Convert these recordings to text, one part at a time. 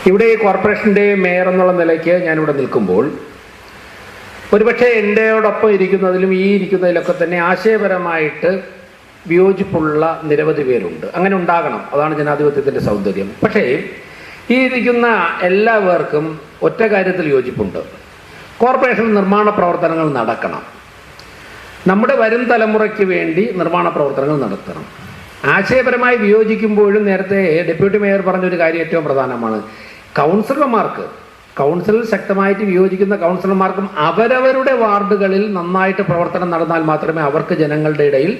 ഇവിടെ ഈ കോർപ്പറേഷൻ്റെ മേയർ എന്നുള്ള നിലയ്ക്ക് ഞാനിവിടെ നിൽക്കുമ്പോൾ ഒരുപക്ഷെ എൻ്റെയോടൊപ്പം ഇരിക്കുന്നതിലും ഈ ഇരിക്കുന്നതിലൊക്കെ തന്നെ ആശയപരമായിട്ട് വിയോജിപ്പുള്ള നിരവധി പേരുണ്ട്. അങ്ങനെ ഉണ്ടാകണം, അതാണ് ജനാധിപത്യത്തിൻ്റെ സൗന്ദര്യം. പക്ഷേ ഈ ഇരിക്കുന്ന എല്ലാവർക്കും ഒറ്റ കാര്യത്തിൽ യോജിപ്പുണ്ട്. കോർപ്പറേഷൻ നിർമ്മാണ പ്രവർത്തനങ്ങൾ നടക്കണം. നമ്മുടെ വരും തലമുറയ്ക്ക് വേണ്ടി നിർമ്മാണ പ്രവർത്തനങ്ങൾ നടത്തണം. ആശയപരമായി വിയോജിക്കുമ്പോഴും നേരത്തെ ഡെപ്യൂട്ടി മേയർ പറഞ്ഞൊരു കാര്യം ഏറ്റവും പ്രധാനമാണ്. കൗൺസിലിൽ ശക്തമായിട്ട് വിയോജിക്കുന്ന കൗൺസിലർമാർക്കും അവരവരുടെ വാർഡുകളിൽ നന്നായിട്ട് പ്രവർത്തനം നടന്നാൽ മാത്രമേ അവർക്ക് ജനങ്ങളുടെ ഇടയിൽ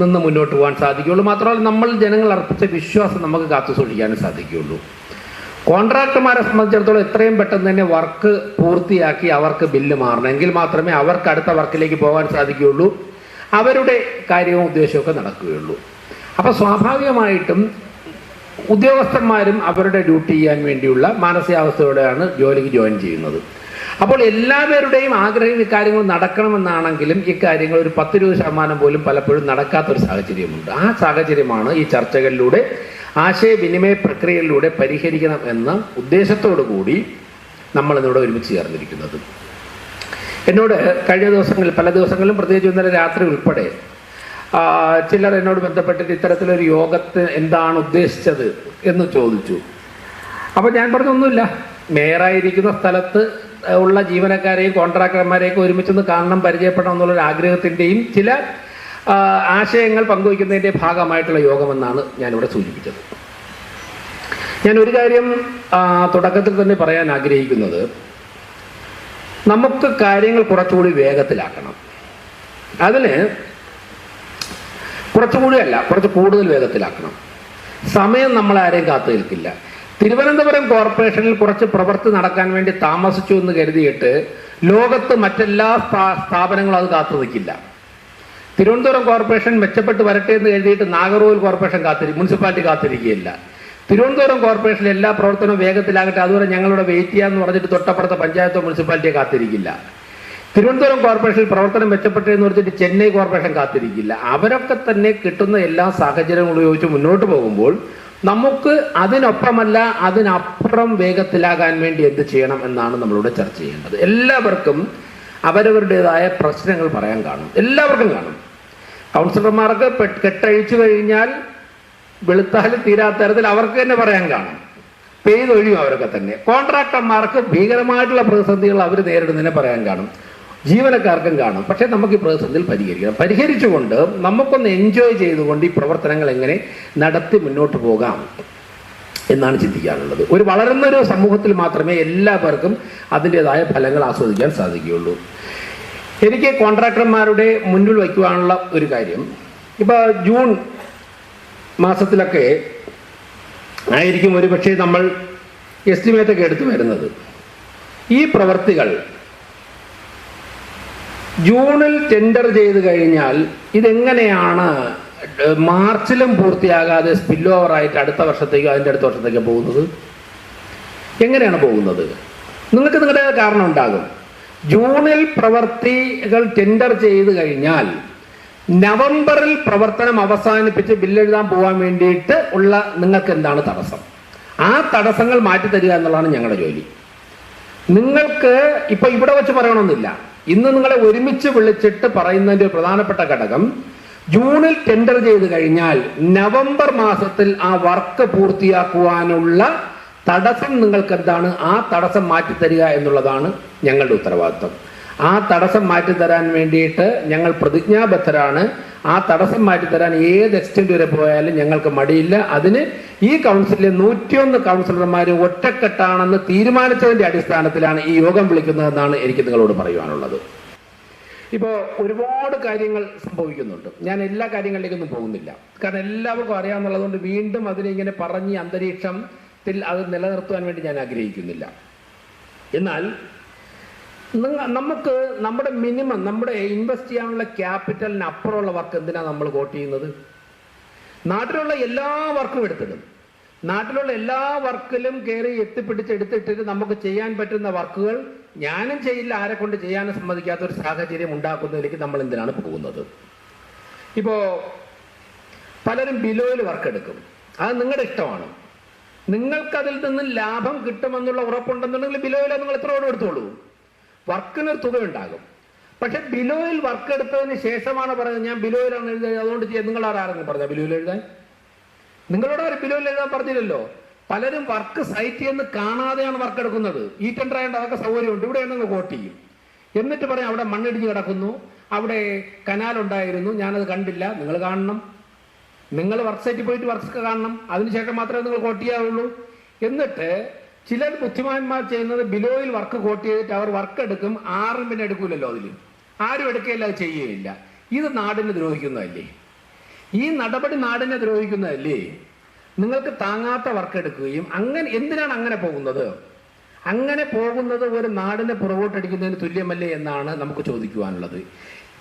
നിന്ന് മുന്നോട്ട് പോകാൻ സാധിക്കുകയുള്ളൂ. മാത്രമല്ല നമ്മൾ ജനങ്ങൾ അർപ്പിച്ച വിശ്വാസം നമുക്ക് കാത്തു സൂക്ഷിക്കാനും സാധിക്കുകയുള്ളൂ. കോൺട്രാക്ടർമാരെ സംബന്ധിച്ചിടത്തോളം എത്രയും പെട്ടെന്ന് തന്നെ വർക്ക് പൂർത്തിയാക്കി അവർക്ക് ബില്ല് മാറണം. എങ്കിൽ മാത്രമേ അവർക്ക് അടുത്ത വർക്കിലേക്ക് പോകാൻ സാധിക്കുകയുള്ളൂ, അവരുടെ കാര്യവും ഉദ്ദേശമൊക്കെ നടക്കുകയുള്ളൂ. അപ്പോൾ സ്വാഭാവികമായിട്ടും ഉദ്യോഗസ്ഥന്മാരും അവരുടെ ഡ്യൂട്ടി ചെയ്യാൻ വേണ്ടിയുള്ള മാനസികാവസ്ഥയോടെയാണ് ജോലിക്ക് ജോയിൻ ചെയ്യുന്നത്. അപ്പോൾ എല്ലാവരുടെയും ആഗ്രഹം ഇക്കാര്യങ്ങൾ നടക്കണമെന്നാണെങ്കിലും ഇക്കാര്യങ്ങൾ ഒരു 10-20% പോലും പലപ്പോഴും നടക്കാത്തൊരു സാഹചര്യമുണ്ട്. ആ സാഹചര്യമാണ് ഈ ചർച്ചകളിലൂടെ ആശയവിനിമയ പ്രക്രിയയിലൂടെ പരിഹരിക്കണം എന്ന ഉദ്ദേശത്തോടു കൂടി നമ്മളിന്നിവിടെ ഒരുമിച്ച് ചേർന്നിരിക്കുന്നത്. എന്നോട് കഴിഞ്ഞ ദിവസങ്ങളിൽ പല ദിവസങ്ങളിലും പ്രത്യേകിച്ച് ഇന്നലെ രാത്രി ഉൾപ്പെടെ ചിലർ എന്നോട് ബന്ധപ്പെട്ടിട്ട് ഇത്തരത്തിലൊരു യോഗത്തിന് എന്താണ് ഉദ്ദേശിച്ചത് എന്ന് ചോദിച്ചു. അപ്പോൾ ഞാൻ പറഞ്ഞൊന്നുമില്ല, മേയറായിരിക്കുന്ന സ്ഥലത്ത് ഉള്ള ജീവനക്കാരെയും കോൺട്രാക്ടർമാരെയൊക്കെ ഒരുമിച്ചൊന്ന് കാണണം, പരിചയപ്പെടണം എന്നുള്ളൊരു ആഗ്രഹത്തിൻ്റെയും ചില ആശയങ്ങൾ പങ്കുവയ്ക്കുന്നതിൻ്റെ ഭാഗമായിട്ടുള്ള യോഗമെന്നാണ് ഞാനിവിടെ സൂചിപ്പിച്ചത്. ഞാൻ ഒരു കാര്യം തുടക്കത്തിൽ തന്നെ പറയാൻ ആഗ്രഹിക്കുന്നത്, നമുക്ക് കാര്യങ്ങൾ കുറച്ചുകൂടി വേഗത്തിലാക്കണം. അതിന് കുറച്ച് കൂടുതൽ വേഗത്തിലാക്കണം. സമയം നമ്മളാരെയും കാത്തു നിൽക്കില്ല. തിരുവനന്തപുരം കോർപ്പറേഷനിൽ കുറച്ച് പ്രവൃത്തി നടക്കാൻ വേണ്ടി താമസിച്ചു എന്ന് കരുതിയിട്ട് ലോകത്ത് മറ്റെല്ലാ സ്ഥാപനങ്ങളും അത് കാത്തു നിൽക്കില്ല. തിരുവനന്തപുരം കോർപ്പറേഷൻ മെച്ചപ്പെട്ട് വരട്ടെ എന്ന് കരുതിയിട്ട് നാഗർകോവിൽ കോർപ്പറേഷൻ മുനിസിപ്പാലിറ്റി കാത്തിരിക്കുകയില്ല. തിരുവനന്തപുരം കോർപ്പറേഷനിൽ എല്ലാ പ്രവർത്തനവും വേഗത്തിലാകട്ടെ, അതുവരെ ഞങ്ങളിവിടെ വെയിറ്റ് ചെയ്യാമെന്ന് പറഞ്ഞിട്ട് തൊട്ടപ്പുറത്തെ പഞ്ചായത്തോ മുനിസിപ്പാലിറ്റിയോ കാത്തിരിക്കില്ല. തിരുവനന്തപുരം കോർപ്പറേഷനിൽ പ്രവർത്തനം മെച്ചപ്പെട്ടേ എന്ന് പറഞ്ഞിട്ട് ചെന്നൈ കോർപ്പറേഷൻ കാത്തിരിക്കില്ല. അവരൊക്കെ തന്നെ കിട്ടുന്ന എല്ലാ സാഹചര്യങ്ങളും ഉപയോഗിച്ച് മുന്നോട്ട് പോകുമ്പോൾ നമുക്ക് അതിനൊപ്പമല്ല അതിനപ്പുറം വേഗത്തിലാകാൻ വേണ്ടി എന്ത് ചെയ്യണം എന്നാണ് നമ്മളിവിടെ ചർച്ച ചെയ്യേണ്ടത്. എല്ലാവർക്കും അവരവരുടേതായ പ്രശ്നങ്ങൾ പറയാൻ കാണും, എല്ലാവർക്കും കാണും. കൗൺസിലർമാർക്ക് കെട്ടഴിച്ചു കഴിഞ്ഞാൽ വെളുത്താലും തീരാത്ത തരത്തിൽ അവർക്ക് തന്നെ പറയാൻ കാണും, പെയ്തൊഴിയും അവരൊക്കെ തന്നെ. കോൺട്രാക്ടർമാർക്ക് ഭീകരമായിട്ടുള്ള പ്രതിസന്ധികൾ അവർ നേരിടുന്നതിനെ പറയാൻ കാണും, ജീവനക്കാർക്കും കാണും. പക്ഷേ നമുക്ക് ഈ പ്രതിസന്ധിയിൽ പരിഹരിച്ചുകൊണ്ട് നമുക്കൊന്ന് എൻജോയ് ചെയ്തുകൊണ്ട് ഈ പ്രവർത്തനങ്ങൾ എങ്ങനെ നടത്തി മുന്നോട്ട് പോകാം എന്നാണ് ചിന്തിക്കാനുള്ളത്. ഒരു വളരുന്നൊരു സമൂഹത്തിൽ മാത്രമേ എല്ലാവർക്കും അതിൻ്റെതായ ഫലങ്ങൾ ആസ്വദിക്കാൻ സാധിക്കുകയുള്ളൂ. എനിക്ക് കോൺട്രാക്ടർമാരുടെ മുന്നിൽ വയ്ക്കുവാനുള്ള ഒരു കാര്യം, ഇപ്പോൾ ജൂൺ മാസത്തിലൊക്കെ ആയിരിക്കും ഒരുപക്ഷെ നമ്മൾ എസ്റ്റിമേറ്റൊക്കെ എടുത്തു വരുന്നത്. ഈ പ്രവർത്തികൾ ജൂണിൽ ടെൻഡർ ചെയ്ത് കഴിഞ്ഞാൽ ഇതെങ്ങനെയാണ് മാർച്ചിലും പൂർത്തിയാകാതെ സ്പിൽ ഓവറായിട്ട് അടുത്ത വർഷത്തേക്കോ അതിൻ്റെ അടുത്ത വർഷത്തേക്കോ പോകുന്നത്? എങ്ങനെയാണ് പോകുന്നത്? നിങ്ങൾക്ക് നിങ്ങളുടെ കാരണം ഉണ്ടാകും. ജൂണിൽ പ്രവർത്തികൾ ടെൻഡർ ചെയ്ത് കഴിഞ്ഞാൽ നവംബറിൽ പ്രവർത്തനം അവസാനിപ്പിച്ച് ബില്ലെഴുതാൻ പോകാൻ വേണ്ടിയിട്ട് ഉള്ള നിങ്ങൾക്ക് എന്താണ് തടസ്സം? ആ തടസ്സങ്ങൾ മാറ്റിത്തരിക എന്നുള്ളതാണ് ഞങ്ങളുടെ ജോലി. നിങ്ങൾക്ക് ഇപ്പൊ ഇവിടെ വെച്ച് പറയണമെന്നില്ല. ഇന്ന് നിങ്ങളെ ഒരുമിച്ച് വിളിച്ചിട്ട് പറയുന്നതിൻ്റെ ഒരു പ്രധാനപ്പെട്ട ഘടകം, ജൂണിൽ ടെൻഡർ ചെയ്ത് കഴിഞ്ഞാൽ നവംബർ മാസത്തിൽ ആ വർക്ക് പൂർത്തിയാക്കുവാനുള്ള തടസ്സം നിങ്ങൾക്ക് എന്താണ്, ആ തടസ്സം മാറ്റിത്തരിക എന്നുള്ളതാണ് ഞങ്ങളുടെ ഉത്തരവാദിത്വം. ആ തടസ്സം മാറ്റിത്തരാൻ വേണ്ടിയിട്ട് ഞങ്ങൾ പ്രതിജ്ഞാബദ്ധരാണ്. ആ തടസ്സം മാറ്റിത്തരാൻ ഏത് എക്സ്റ്റെന്റ് വരെ പോയാലും ഞങ്ങൾക്ക് മടിയില്ല. അതിന് ഈ കൗൺസിലിലെ 101 കൗൺസിലർമാരും ഒറ്റക്കെട്ടാണെന്ന് തീരുമാനിച്ചതിൻ്റെ അടിസ്ഥാനത്തിലാണ് ഈ യോഗം വിളിക്കുന്നതെന്നാണ് എനിക്ക് നിങ്ങളോട് പറയുവാനുള്ളത്. ഇപ്പോൾ ഒരുപാട് കാര്യങ്ങൾ സംഭവിക്കുന്നുണ്ട്. ഞാൻ എല്ലാ കാര്യങ്ങളിലേക്കൊന്നും പോകുന്നില്ല, കാരണം എല്ലാവർക്കും അറിയാമെന്നുള്ളതുകൊണ്ട് വീണ്ടും അതിനിങ്ങനെ പറഞ്ഞ് അന്തരീക്ഷത്തിൽ അത് നിലനിർത്തുവാൻ വേണ്ടി ഞാൻ ആഗ്രഹിക്കുന്നില്ല. എന്നാൽ നമുക്ക് നമ്മുടെ മിനിമം, നമ്മുടെ ഇൻവെസ്റ്റ് ചെയ്യാനുള്ള ക്യാപിറ്റലിന് അപ്പുറമുള്ള വർക്ക് എന്തിനാണ് നമ്മൾ കോട്ട് ചെയ്യുന്നത്? നാട്ടിലുള്ള എല്ലാ വർക്കും എടുത്തിടും. നാട്ടിലുള്ള എല്ലാ വർക്കിലും കയറി എത്തിപ്പിടിച്ചെടുത്തിട്ടിട്ട് നമുക്ക് ചെയ്യാൻ പറ്റുന്ന വർക്കുകൾ ഞാനും ചെയ്യില്ല, ആരെ കൊണ്ട് ചെയ്യാനും സമ്മതിക്കാത്ത ഒരു സാഹചര്യം ഉണ്ടാക്കുന്നതിലേക്ക് നമ്മൾ എന്തിനാണ് പോകുന്നത്? ഇപ്പോൾ പലരും ബിലോയിൽ വർക്ക് എടുക്കും, അത് നിങ്ങളുടെ ഇഷ്ടമാണ്. നിങ്ങൾക്ക് അതിൽ നിന്ന് ലാഭം കിട്ടുമെന്നുള്ള ഉറപ്പുണ്ടെന്നുണ്ടെങ്കിൽ ബിലോയിൽ നിങ്ങൾ എത്ര ഓർഡർ എടുത്തോളൂ, വർക്കിനൊരു തുക ഉണ്ടാകും. പക്ഷെ ബിലോയിൽ വർക്ക് എടുത്തതിന് ശേഷമാണ് പറയുന്നത് ഞാൻ ബിലോയിലാണ് എഴുതിയത് അതുകൊണ്ട് ചെയ്യാം. നിങ്ങൾ ആരെങ്കിലും പറഞ്ഞാൽ ബിലോയിൽ എഴുതാൻ? നിങ്ങളോട് ആരും ബിലോയിൽ എഴുതാൻ പറഞ്ഞില്ലല്ലോ. പലരും വർക്ക് സൈറ്റിൽ നിന്ന് കാണാതെയാണ് വർക്ക് എടുക്കുന്നത്. ഈ ടെൻഡർ ആയതുകൊണ്ട് അതൊക്കെ സൗകര്യമുണ്ട്, ഇവിടെ നിങ്ങൾ വോട്ട് ചെയ്യും. എന്നിട്ട് പറയാം അവിടെ മണ്ണിടിഞ്ഞ് കിടക്കുന്നു, അവിടെ കനാൽ ഉണ്ടായിരുന്നു, ഞാനത് കണ്ടില്ല. നിങ്ങൾ കാണണം, നിങ്ങൾ വർക്ക് സൈറ്റിൽ പോയിട്ട് വർക്ക് കാണണം, അതിനുശേഷം മാത്രമേ നിങ്ങൾ വോട്ട് ചെയ്യാവുള്ളൂ. എന്നിട്ട് ചിലർ ബുദ്ധിമാന്മാർ ചെയ്യുന്നത് ബിലോയിൽ വർക്ക് കോട്ട് ചെയ്തിട്ട് അവർ വർക്ക് എടുക്കും, ആറും പിന്നെ എടുക്കൂലല്ലോ, അതിൽ ആരും എടുക്കുകയില്ല, അത് ചെയ്യുകയില്ല. ഇത് നാടിനെ ദ്രോഹിക്കുന്നതല്ലേ? ഈ നടപടി നാടിനെ ദ്രോഹിക്കുന്നതല്ലേ? നിങ്ങൾക്ക് താങ്ങാത്ത വർക്ക് എടുക്കുകയും അങ്ങനെ എന്തിനാണ് അങ്ങനെ പോകുന്നത്? അങ്ങനെ പോകുന്നത് ഒരു നാടിനെ പുറകോട്ടടിക്കുന്നതിന് തുല്യമല്ലേ എന്നാണ് നമുക്ക് ചോദിക്കുവാനുള്ളത്.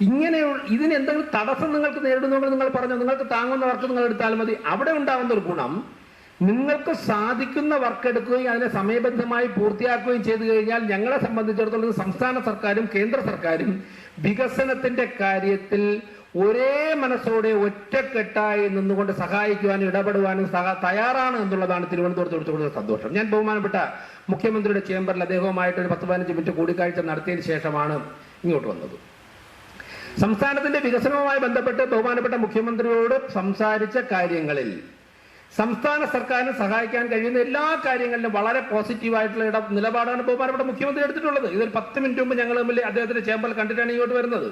ഇങ്ങനെയുള്ള ഇതിന് എന്തെങ്കിലും തടസ്സം നിങ്ങൾക്ക് നേരിടുന്നുണ്ടെങ്കിൽ നിങ്ങൾ പറഞ്ഞു, നിങ്ങൾക്ക് താങ്ങുന്ന വർക്ക് നിങ്ങൾ എടുത്താൽ മതി. അവിടെ ഉണ്ടാകുന്ന ഒരു ഗുണം, നിങ്ങൾക്ക് സാധിക്കുന്ന വർക്ക് എടുക്കുകയും അതിനെ സമയബദ്ധമായി പൂർത്തിയാക്കുകയും ചെയ്തു കഴിഞ്ഞാൽ ഞങ്ങളെ സംബന്ധിച്ചിടത്തോളം സംസ്ഥാന സർക്കാരും കേന്ദ്ര സർക്കാരും വികസനത്തിന്റെ കാര്യത്തിൽ ഒരേ മനസ്സോടെ ഒറ്റക്കെട്ടായി നിന്നുകൊണ്ട് സഹായിക്കുവാനും ഇടപെടുവാനും തയ്യാറാണ് എന്നുള്ളതാണ് തിരുവനന്തപുരത്ത് കൊടുത്ത സന്തോഷം. ഞാൻ ബഹുമാനപ്പെട്ട മുഖ്യമന്ത്രിയുടെ ചേംബറിൽ അദ്ദേഹവുമായിട്ട് ഒരു 10-15 മിനിറ്റ് കൂടിക്കാഴ്ച നടത്തിയതിനു ശേഷമാണ് ഇങ്ങോട്ട് വന്നത്. സംസ്ഥാനത്തിന്റെ വികസനവുമായി ബന്ധപ്പെട്ട് ബഹുമാനപ്പെട്ട മുഖ്യമന്ത്രിയോട് സംസാരിച്ച കാര്യങ്ങളിൽ സംസ്ഥാന സർക്കാരിന് സഹായിക്കാൻ കഴിയുന്ന എല്ലാ കാര്യങ്ങളിലും വളരെ പോസിറ്റീവായിട്ടുള്ള നിലപാടാണ് ബഹുമാനപ്പെട്ട മുഖ്യമന്ത്രി എടുത്തിട്ടുള്ളത്. ഇതൊരു 10 മിനിറ്റ് മുമ്പ് ഞങ്ങൾ തമ്മിൽ അദ്ദേഹത്തിന്റെ ചേംബറിൽ കണ്ടിട്ടാണ് ഇങ്ങോട്ട് വരുന്നത്.